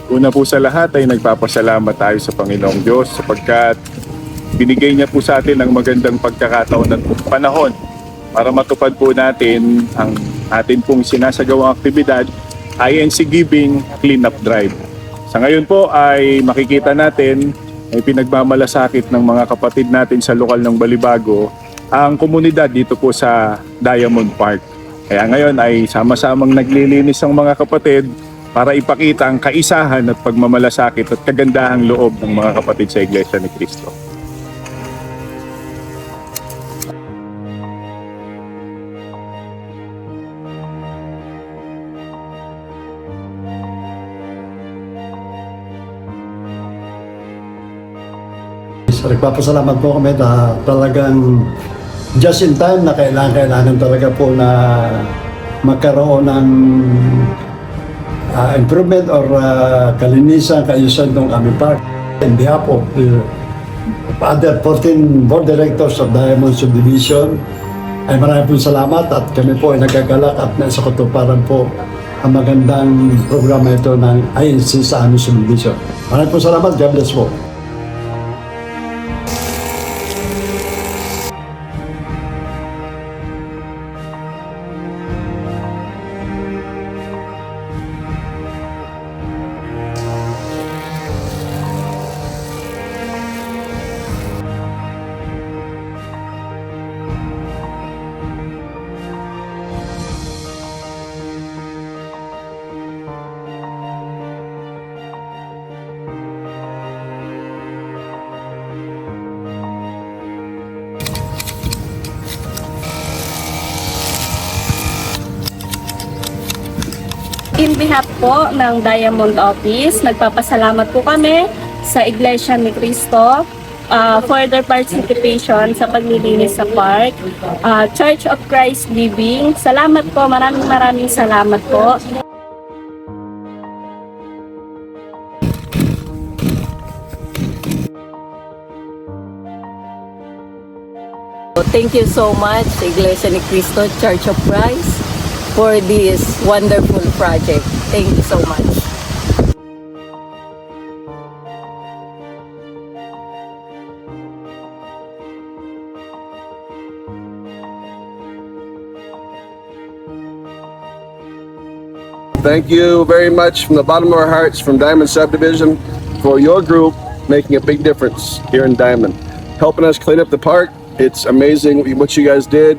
Una po sa lahat ay nagpapasalamat tayo sa Panginoong Diyos sapagkat binigay niya po sa atin ang magandang pagkakataon at panahon para matupad po natin ang atin pong sinasagawang aktibidad, INC Giving Cleanup Drive. Sa ngayon po ay makikita natin ay pinagmamalasakit ng mga kapatid natin sa lokal ng Balibago ang komunidad dito po sa Diamond Park. Kaya ngayon ay sama-samang naglilinis ang mga kapatid para ipakita ang kaisahan at pagmamalasakit at kagandahang loob ng mga kapatid sa Iglesia ni Cristo. Nagpapasalamat po kami na talagang just in time na kailangan talaga po na magkaroon ng improvement or kalinisan, kaayusan ng aming park. In behalf of the other 14 board directors of Diamond Subdivision, ay maraming po salamat at kami po ay nagagalak at nasa katuparan po ang magandang programa ito ng INC sa aming subdivision. Maraming po salamat. God bless po. In behalf po ng Diamond Office, nagpapasalamat po kami sa Iglesia ni Cristo for their participation sa paglilinis sa park. Church of Christ Living, salamat po, maraming salamat po. Thank you so much, Iglesia ni Cristo, Church of Christ, for this wonderful project. Thank you so much. Thank you very much from the bottom of our hearts from Diamond Subdivision for your group making a big difference here in Diamond. Helping us clean up the park. It's amazing what you guys did.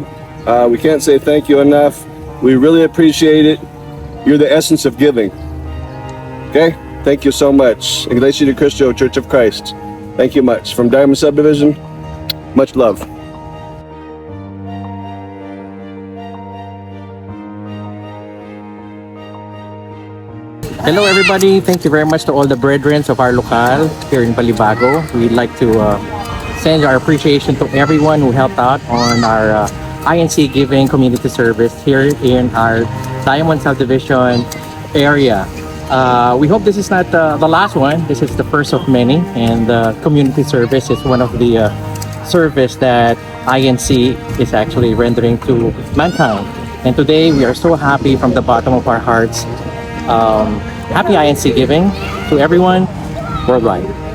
We can't say thank you enough. We really appreciate it. You're the essence of giving. Okay? Thank you so much. Iglesia ni Cristo, Church of Christ. Thank you much. From Diamond Subdivision, much love. Hello everybody, thank you very much to all the brethren of our local here in Balibago. We'd like to send our appreciation to everyone who helped out on our INC Giving community service here in our Diamond Subdivision area. We hope this is not the last one. This is the first of many, and community service is one of the service that INC is actually rendering to mankind. And today we are so happy from the bottom of our hearts. Happy INC Giving to everyone worldwide.